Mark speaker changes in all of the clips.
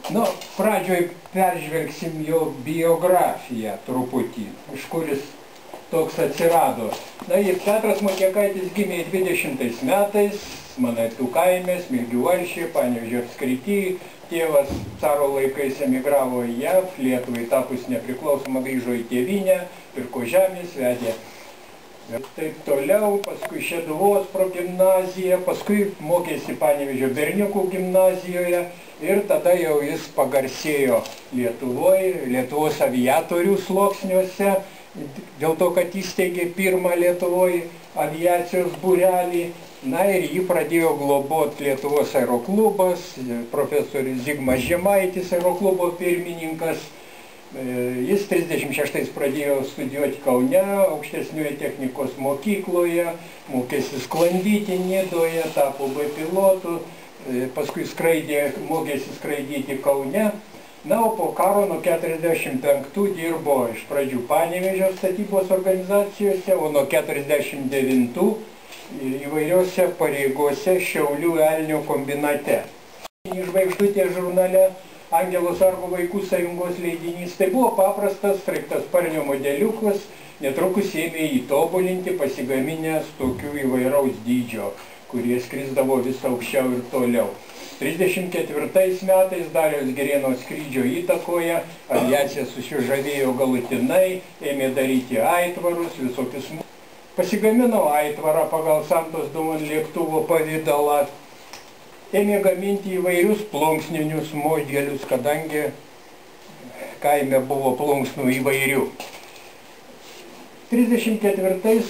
Speaker 1: Nu, pradžioj peržvelgsim jo biografiją truputį, iš kuris toks atsirado. Na ir Petras Motiekaitis gimė 20 metais, Manaitų kaime, Smilgių valsčiuje, Panevėžio apskrity. Tėvas caro laikais emigravo į JAV, Lietuvai tapus nepriklausoma grįžo į tėvynę, pirko žemės, vedė. Ir taip toliau, paskui Šeduvos progimnaziją, paskui mokėsi Panevėžio berniukų gimnazijoje ir tada jau jis pagarsėjo Lietuvoje, Lietuvos aviatorių sluoksniuose, dėl to, kad įsteigė pirmą Lietuvoje aviacijos būrelį. Na ir jį pradėjo globot Lietuvos aeroklubas, profesorius Zigmas Žemaitis, aeroklubo pirmininkas. Jis 36 pradėjo studijuoti Kaune, aukštesnioje technikos mokykloje, mokėsi sklandyti Nidoje, tapo B pilotu, paskui mokėsi skraidyti Kaune. Na, o po karo nuo 45 dirbo iš pradžių Panevėžio statybos organizacijose, o nuo 49 įvairiose pareigose Šiaulių Elnio kombinate. Žvaigždutė žurnale Angelo Sargo vaikų sąjungos leidinys. Tai buvo paprastas sraigtasparnio modeliukas, netrukus ėmė jį tobulinti, pasigaminęs tokių įvairaus dydžio, kurie skrisdavo vis aukščiau ir toliau. 34 metais Dariaus Girėno skrydžio įtakoje aviacija susižavėjo galutinai, ėmė daryti aitvarus, visokius. Pasigamino aitvarą pagal Santos Dumont lėktuvo pavidalą. Ėmė gaminti įvairius plunksninius modelius, kadangi kaime buvo plunksnų įvairių. 34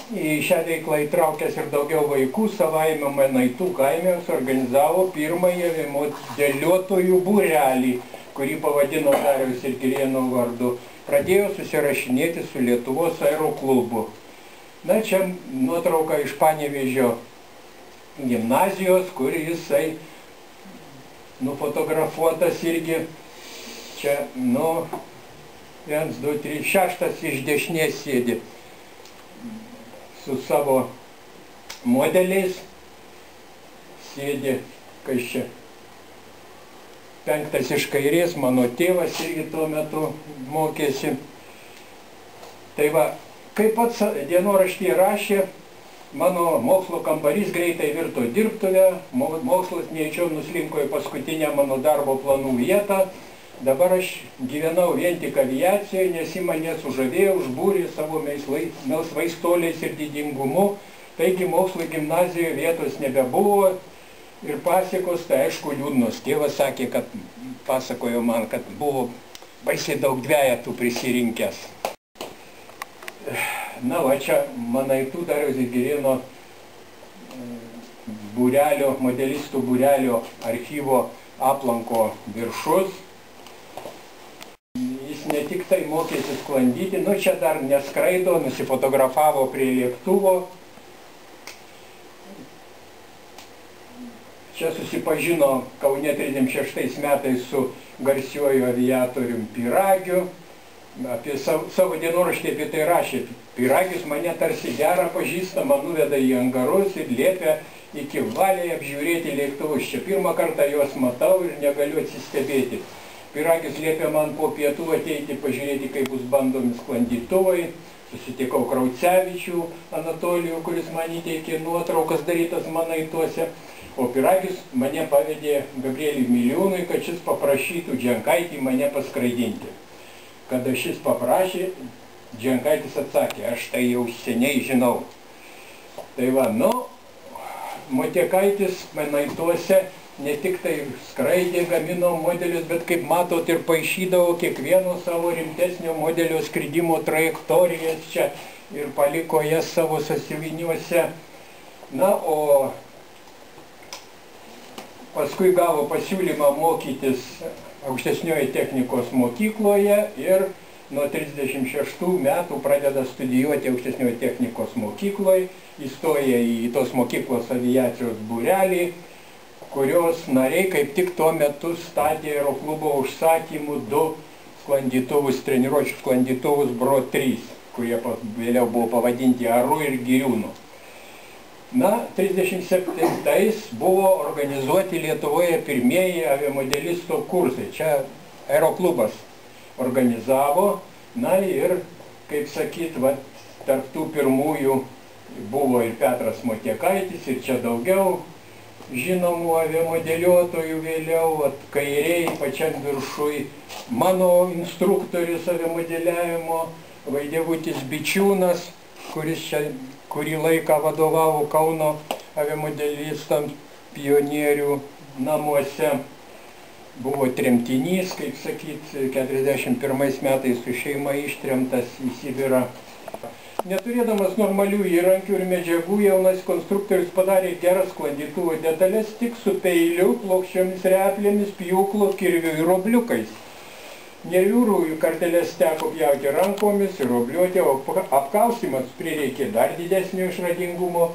Speaker 1: į šią veiklą įtraukęs ir daugiau vaikų, savaime Manaitų kaime suorganizavo pirmąjį modeliuotojų būrelį, kurį pavadino Dariaus ir Girėno vardu. Pradėjo susirašinėti su Lietuvos aeroklubu. Na, čia nuotrauka iš Panevėžio gimnazijos, kur jisai nufotografuotas irgi. Čia, 1, 2, 3, 6 iš dešinės sėdi su savo modeliais. Sėdi, kas čia, 5 iš kairės, mano tėvas irgi tuo metu mokėsi. Tai va, kaip pats dienoraštyje rašė, mano mokslo kambarys greitai virto dirbtuvę, mokslas neįčiau nuslinko į paskutinę mano darbo planų vietą. Dabar aš gyvenau vien tik aviacijoje, nes į mane sužavėjo, užbūrė savo melsvais toliais ir didingumu. Taigi mokslo gimnazijoje vietos nebebuvo ir pasiekos, tai aišku, liūdnos. Tėvas sakė, kad pasakojo man, kad buvo baisiai daug dvejetų prisirinkęs. Na, va čia Manaitų Dariaus ir Girėno būrelio, modelistų būrelio archyvo aplanko viršus. Jis ne tik tai mokėsi sklandyti, čia dar neskraido, nusifotografavo prie lėktuvo. Čia susipažino Kaune 36 metais su garsiuoju aviatorium Pyragiu. Apie savo dienoraštį apie tai rašė. Pyragis mane tarsi gerą pažįstamą nuveda į angarus ir liepia iki valiai apžiūrėti lėktuvus. Čia pirmą kartą juos matau ir negaliu atsistebėti. Pyragis liepia man po pietų ateiti pažiūrėti, kaip bus bandomi sklandytuvai. Susitikau Kraucevičių Anatolijų, kuris man įteikė nuotraukas darytas Manaituose. O Pyragis mane pavedė Gabrieliui Miliūnui, kad šis paprašytų Dženkaitį mane paskraidinti. Kada šis paprašė, Dženkaitis atsakė, aš tai jau seniai žinau. Tai va, Motiekaitis Manaituose ne tik tai skraidė, gamino modelius, bet kaip matot ir paišydavo kiekvieno savo rimtesnio modelio skridimo trajektorijas čia ir paliko jas savo sąsiuviniuose. Na, o paskui gavo pasiūlymą mokytis aukštesnioje technikos mokykloje ir nuo 36 metų pradeda studijuoti aukštesnioje technikos mokykloje, įstoja į tos mokyklos aviacijos būrelį, kurios nariai kaip tik tuo metu statė aeroklubo užsakymų 2 sklandytuvus, treniruočių sklandytuvus Bro 3, kurie vėliau buvo pavadinti Aru ir Giriūnu. Na, 37-ais buvo organizuoti Lietuvoje pirmieji aviamodelisto kursai. Čia aeroklubas organizavo, na ir, kaip sakyt, tarp tų pirmųjų buvo ir Petras Motiekaitis, ir čia daugiau žinomų aviamodeliuotojų vėliau, kairiai, pačiam viršui, mano instruktorius aviamodeliavimo, Vaidevutis Bičiūnas, kuris čia kurį laiką vadovavo Kauno aviamodelistams pionierių namuose. Buvo tremtinys, kaip sakyt, 41 metais su šeima ištremtas į Sibirą. Neturėdamas normalių įrankių ir medžiagų, jaunas konstruktorius padarė geras sklandytuvo detalės tik su peiliu, plokščiomis replėmis, pjūklu, kirviu ir robliukais. Nerviūrų karteles teko pjauti rankomis ir robliuoti, o apkaustymas prireikė dar didesnio išradingumo.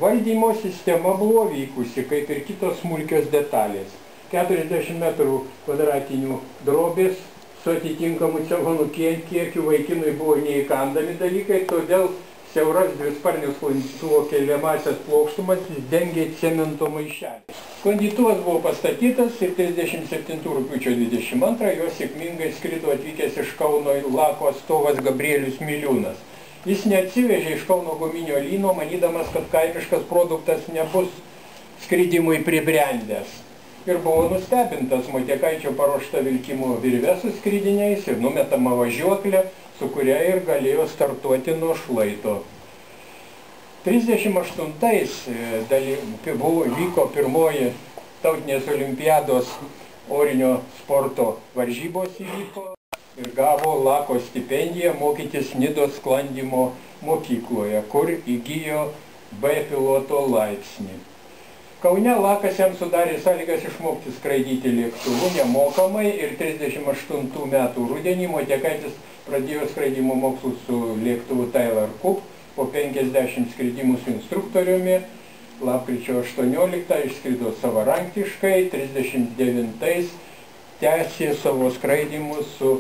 Speaker 1: Valdymo sistema buvo vykusi, kaip ir kitos smulkios detalės. 40 metrų kvadratinių drobės su atitinkamu cegonų kiekiu vaikinui buvo neįkandami dalykai, todėl siauras dvisparnio sklandytuvo keliamasias plokštumas dengė cemento maišelį. Sklandytuvas buvo pastatytas ir 37 rugpjūčio 22 jo sėkmingai skrido atvykęs iš Kauno Lako atstovas Gabrielius Miliūnas. Jis neatsivežė iš Kauno guminio lyno, manydamas, kad kaimiškas produktas nebus skridimui pribrendęs. Ir buvo nustebintas Motiekaičio paruošta vilkimo virve su skridiniais ir numetama važiuoklė, su kuria ir galėjo startuoti nuo šlaito. 38-ais vyko pirmoji tautinės olimpiados orinio sporto varžybos įvyko ir gavo Lako stipendiją mokytis Nidos sklandymo mokykloje, kur įgijo B piloto laipsnį. Kaune Lakas jam sudarė sąlygas išmokti skraidyti lėktuvu nemokamai ir 38 metų rudenį Motiekaitis pradėjo skraidimo mokslus su lėktuvu Tyler Cup, po 50 skridimų su instruktoriumi, lapkričio 18 išskrido savarankiškai, 39 tęsė savo skraidimus su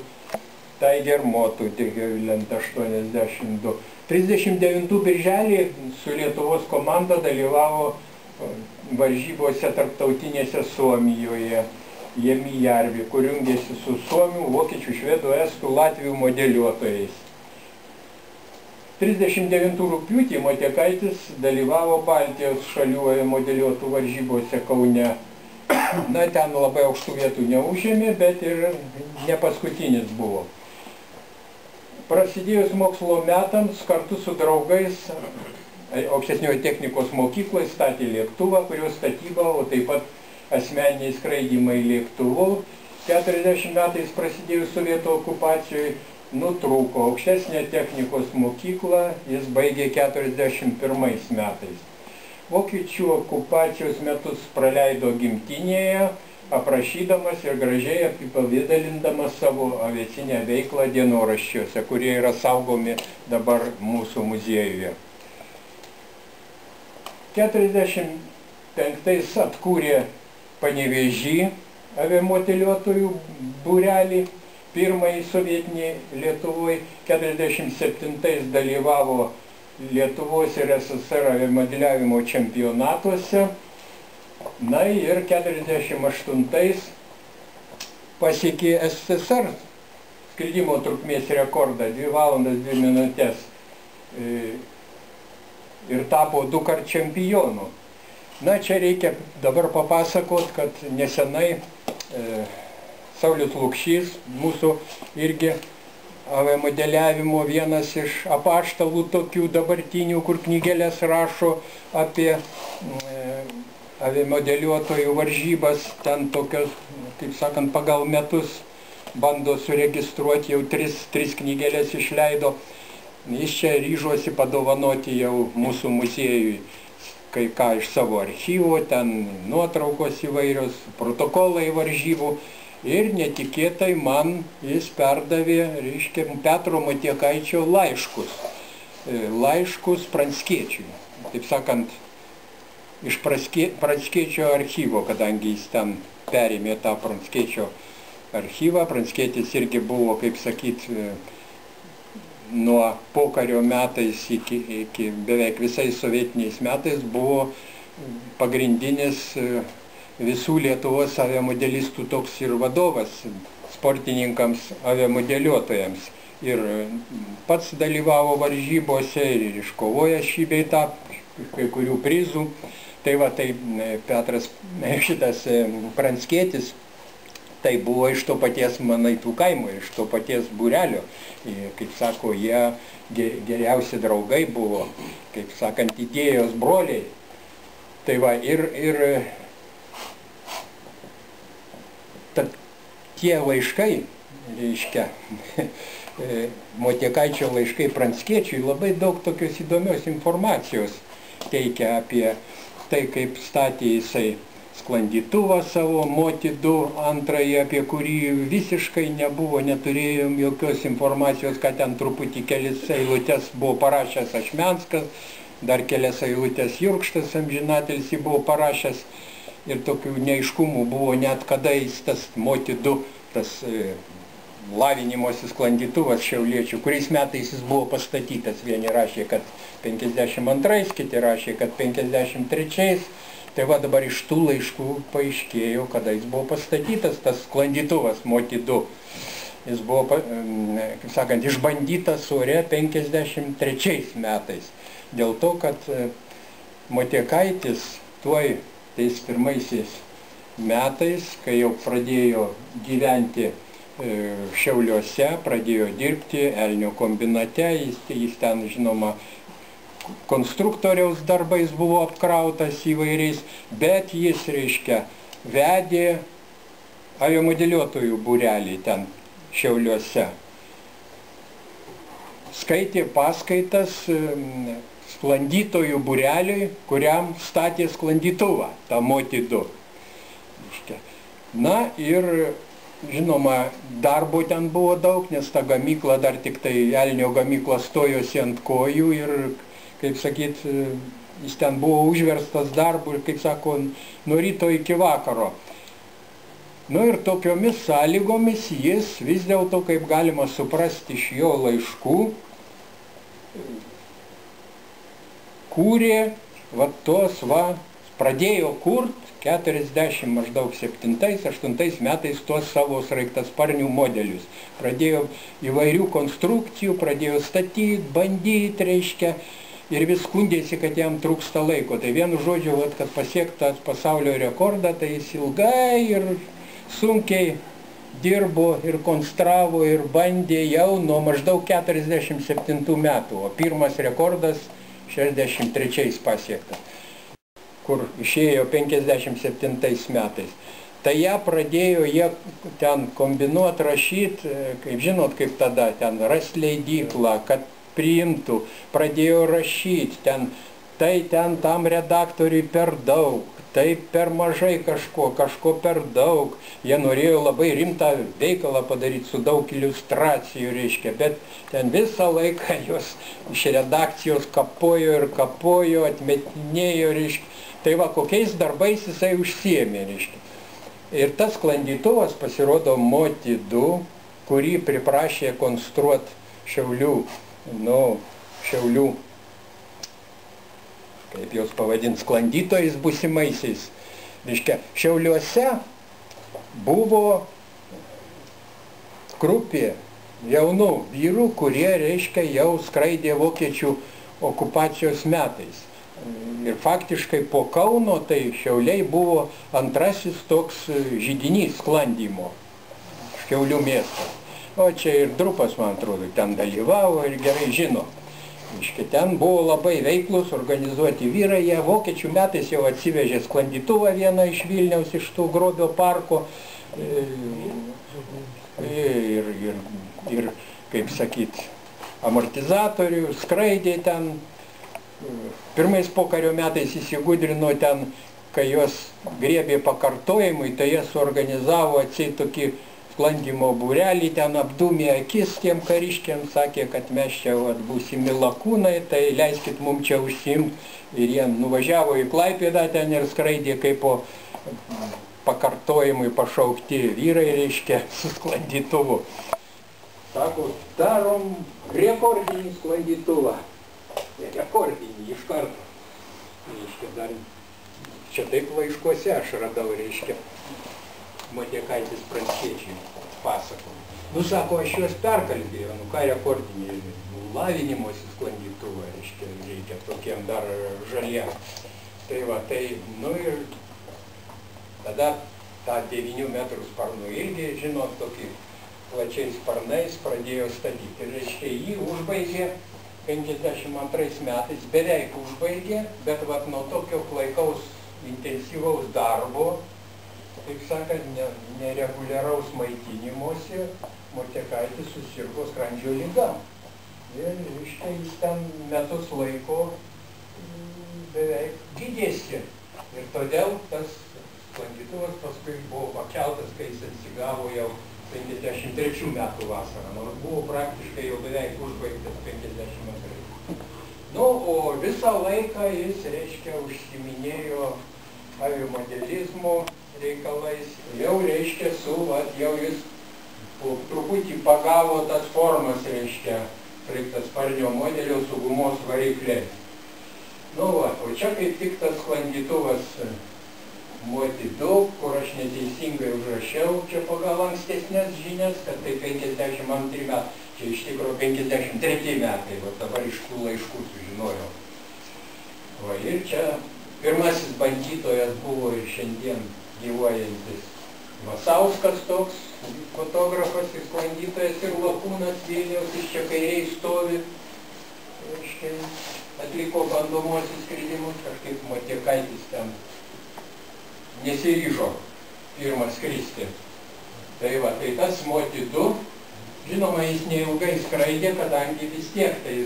Speaker 1: Tiger Motu, Lent 82. 39 birželį su Lietuvos komanda dalyvavo varžybose tarptautinėse Suomijoje, Jemijärvi, kur jungėsi su suomių, vokiečių, švedų, estų, latvių modeliuotojais. 39 rugpjūtį Motiekaitis dalyvavo Baltijos šalių modeliuotų varžybose Kaune. Na, ten labai aukštų vietų neužėmė, bet ir ne paskutinis buvo. Prasidėjus mokslo metams kartu su draugais aukštesniojo technikos mokykloje statė lėktuvą, kurio statyba, o taip pat asmeniniai skraidymai lėktuvu. 40 metais prasidėjus sovietų okupacijai nutrūko aukštesnė technikos mokykla, jis baigė 41 metais. Vokiečių okupacijos metus praleido gimtinėje, aprašydamas ir gražiai apipavidalindamas savo aviacinę veiklą dienoraščiuose, kurie yra saugomi dabar mūsų muziejuje. 45 atkūrė Panevėžį aviamodeliuotojų būrelį, pirmąjį sovietinį Lietuvoje, 47 dalyvavo Lietuvos ir SSR aviamodeliavimo čempionatuose, na ir 48 pasiekė SSR skridimo trukmės rekordą 2 valandas 2 minutės ir tapo 2-kart čempionu. Na, čia reikia dabar papasakot, kad nesenai Saulius Lukšys, mūsų irgi aviamodeliavimo vienas iš apaštalų tokių dabartinių, kur knygelės rašo apie aviamodeliuotojų varžybas, ten tokios, taip sakant, pagal metus bando suregistruoti, jau 3 knygelės išleido. Jis čia ryžosi padovanoti jau mūsų muziejui kai ką iš savo archyvo, ten nuotraukos įvairios, protokolai varžybų. Ir netikėtai man jis perdavė, reiškia, Petro Motiekaičio laiškus. Laiškus Pranckiečiui. Taip sakant, iš Pranckiečio archyvo, kadangi jis ten perėmė tą Pranckiečio archyvą. Pranckietis irgi buvo, kaip sakyt, nuo pokario metais iki beveik visais sovietiniais metais buvo pagrindinis visų Lietuvos aviamodelistų toks ir vadovas sportininkams aviamodeliuotojams. Ir pats dalyvavo varžybose ir iškovoja šį bei tą, kai kurių prizų. Tai va, tai Petras šitas Pranckietis, tai buvo iš to paties Manaitų kaimo, iš to paties būrelio. Kaip sako, jie geriausi draugai buvo, kaip sakant, idėjos broliai. Tai va, ir tie laiškai, reiškia, Motiekaičio laiškai Pranckiečiui labai daug tokios įdomios informacijos teikia apie tai, kaip statė jisai sklandytuvą savo Moti 2 antrąjį, apie kurį visiškai nebuvo, neturėjom jokios informacijos, kad ten truputį kelias eilutes buvo parašęs Ašmenskas, dar kelias eilutes Jurkštas amžinatelis jį buvo parašęs ir tokių neaiškumų buvo net kada jis tas Moti 2, tas lavinimosi sklandytuvas šiauliečių, kuriais metais jis buvo pastatytas. Vieni rašė, kad 52, kiti rašė, kad 53. Tai va dabar iš tų laiškų paaiškėjo, kada jis buvo pastatytas, tas sklandytuvas Moti 2. Jis buvo, kaip sakant, išbandytas ore 53 metais. Dėl to, kad Motiekaitis tuoj tais pirmaisiais metais, kai jau pradėjo gyventi Šiauliuose, pradėjo dirbti Elnio kombinate, jis ten, žinoma, konstruktoriaus darbais buvo apkrautas įvairiais, bet jis, reiškia, vedė aviamodeliuotojų būrelį ten Šiauliuose. Skaitė paskaitas sklandytojų būreliui, kuriam statė sklandytuvą, tą Moti 2. Na ir, žinoma, darbo ten buvo daug, nes ta gamykla dar tik tai Elnio gamykla stojosi ant kojų ir, kaip sakyt, jis ten buvo užverstas darbu ir, kaip sako, nuo ryto iki vakaro. Nu ir tokiomis sąlygomis jis vis dėlto, kaip galima suprasti iš jo laiškų, kūrė, va tos, va, pradėjo kurt 40 maždaug 7-8 metais tuos savo sraigtasparnių modelius. Pradėjo įvairių konstrukcijų, pradėjo statyti, bandyti, reiškia, ir vis skundėsi, kad jam trūksta laiko. Tai vienu žodžiu, kad pasiektas pasaulio rekordą, tai jis ilgai ir sunkiai dirbo ir konstravo ir bandė jau nuo maždaug 47 metų, o pirmas rekordas 63 pasiektas, kur išėjo 57 metais. Tai ją pradėjo jie ten kombinuoti, rašyti, kaip žinot, kaip tada, ten rast leidyklą, kad priimtų, pradėjo rašyti, ten tam redaktoriui per daug, tai per mažai kažko per daug. Jie norėjo labai rimtą veikalą padaryti su daug iliustracijų, reiškia, bet ten visą laiką jos iš redakcijos kapojo ir kapojo, atmetinėjo, reiškia. Tai va, kokiais darbais jisai užsiėmė, reiškia. Ir tas sklandytuvas pasirodo Moti 2, kurį priprašė konstruoti Šiaulių, kaip jos pavadint, sklandytojais būsimaisiais. Reiškia, Šiauliuose buvo grupė jaunų vyrų, kurie, reiškia, jau skraidė vokiečių okupacijos metais. Ir faktiškai po Kauno, tai Šiauliai buvo antrasis toks židinys sklandymo Šiaulių miesto. O čia ir Drupas, man atrodo, ten dalyvavo ir gerai žino. Reiškia, ten buvo labai veiklus, organizuoti vyrai, jie vokiečių metais jau atsivežė sklandytuvą vieną iš Vilniaus, iš tų Grobio parko. Ir kaip sakyt, amortizatorių, skraidė ten. Pirmais pokario metais įsigudrino ten, kai jos griebė pakartojimui, tai jie suorganizavo atseit tokį sklandymo būrelį, ten apdūmė akis tiem kariškiam, sakė, kad mes čia būsimi lakūnai, tai leiskit mums čia užsiimti. Ir jie nuvažiavo į Klaipėdą ten ir skraidė kaip po pakartojimui pašaukti vyrai, reiškia, su sklandytuvu. Sako, darom rekordinį sklandytuvą. Rekordinį iš karto. Reiškia, dar čia taip laiškuose aš radau, reiškia, Matiekaitis Pranckiečiui pasako. Nu, sako, aš juos perkalbėjau, nu ką rekordinį, lavinimosi sklandytuvą, reiškia, reikia tokiem dar žaliem. Tai va, tai, nu ir tada tą 9 metrų sparnų ilgį, žinot, tokį plačiais sparnais pradėjo statyti. Ir reiškia, jį užbaigė 52 metais, beveik užbaigė, bet vat nuo tokio klaikaus intensyvaus darbo, taip sakant, nereguliaraus maitinimosi, Matiekaitis susirgo skrandžio liga. Ir, reiškia, jis ten metus laiko beveik gydėsi. Ir todėl tas sklandytuvas paskui buvo pakeltas, kai jis atsigavo jau 53 metų vasarą, nors buvo praktiškai jau beveik užbaigtas 52. Nu, o visą laiką jis, reiškia, užsiminėjo aviomodelizmo reikalais. Jau, reiškia, jau jis truputį pagavo tas formas, reiškia, sraigtasparnio modelio su gumos varikliais. Nu, va, o čia kaip tik tas sklandytuvas Moti 2, kur aš neteisingai užrašiau, čia pagal ankstesnės žinias, kad tai 52 metai, čia iš tikrųjų 53 metai, va dabar iš tų laiškų sužinojau. Va, ir čia pirmasis bandytojas buvo ir šiandien gyvuojantis Vasauskas toks, fotografas ir sklandytojas ir Lakūnas Vilniaus, iš čia kairiai stovi, reiškia, atliko bandomuosius skridimus, kažkaip Matiekaitis ten nesiryžo pirmas skristi. Tai va, tai tas Moti 2, žinoma, jis neilgai skraidė, kadangi vis tiek tai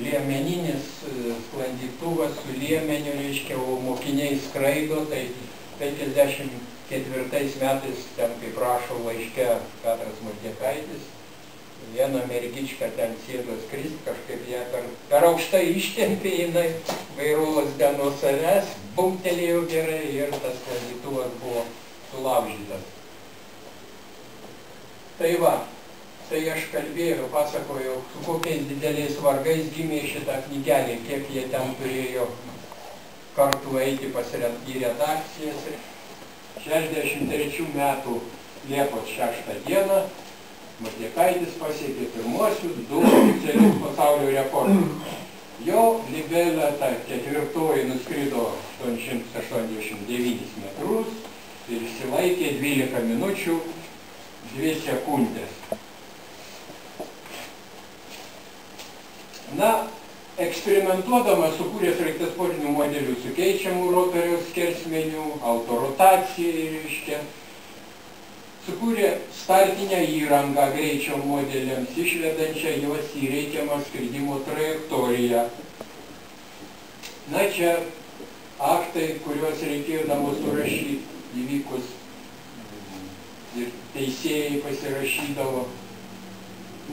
Speaker 1: liemeninis sklandytuvas su liemeniu, reiškia, o mokiniai skraido, tai 54 metais, ten kaip rašo laiške Petras Matiekaitis, viena mergička ten sėdo skrist, kažkaip ją per aukštai ištempė, jinai vairuolas ten nuo savęs, bumtelėjo gerai ir tas sklandytuvas buvo sulaužytas. Tai va, tai aš kalbėjau, pasakojau, su kokiais dideliais vargais gimė šitą knygelį, kiek jie ten turėjo kartu eiti į redakcijas. 63 metų Liepos 6 dieną Matiekaitis pasiekė pirmuosius 2 oficialius pasaulio rekordus. Jo libelė, ta 4-oji, nuskrido 889 metrus ir išsilaikė 12 minučių 2 sekundės. Na, eksperimentuodamas sukūrė sraigtasparnių modelių su keičiamų rotoriaus skersmeniu, autorotacijai, reiškia, sukūrė startinę įrangą greičio modeliams, išvedančią juos į reikiamą skridimo trajektoriją. Na, čia aktai, kuriuos reikėdavo surašyti įvykus ir teisėjai pasirašydavo.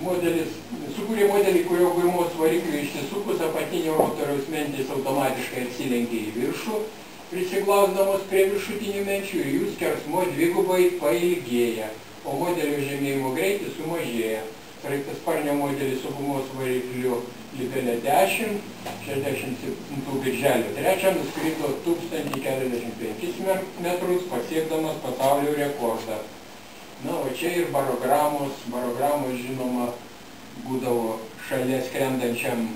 Speaker 1: Sukūrė modelį, kurio gumos variklių išsisukus apatinio rotoriaus mentės automatiškai atsilenkė į viršų, prisiglausdamos prie viršutinių menčių ir jų skersmuo dvigubai pailgėja, o modelio žemėjimo greitis sumažėja. Sraigtasparnio modelis su gumos varikliu libelė 10, 67 birželio 3 nuskrido 1045 metrus, pasiekdamas pasaulio rekordą. Na, o čia ir barogramos, žinoma, būdavo šalia skrendančiam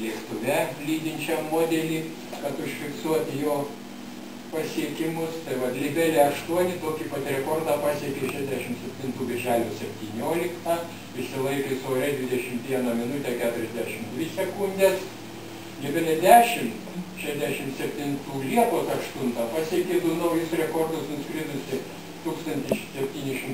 Speaker 1: lėktuve, lydinčiam modelį, kad užfiksuoti jo pasiekimus. Tai va, libelė 8 tokį pat rekordą pasiekė 67 birželio 17, išsilaikė ore 21 minutę 42 sekundės. Libelė 10, 67 Liepos 8 pasiekė 2 naujus rekordus, nuskridusi 1700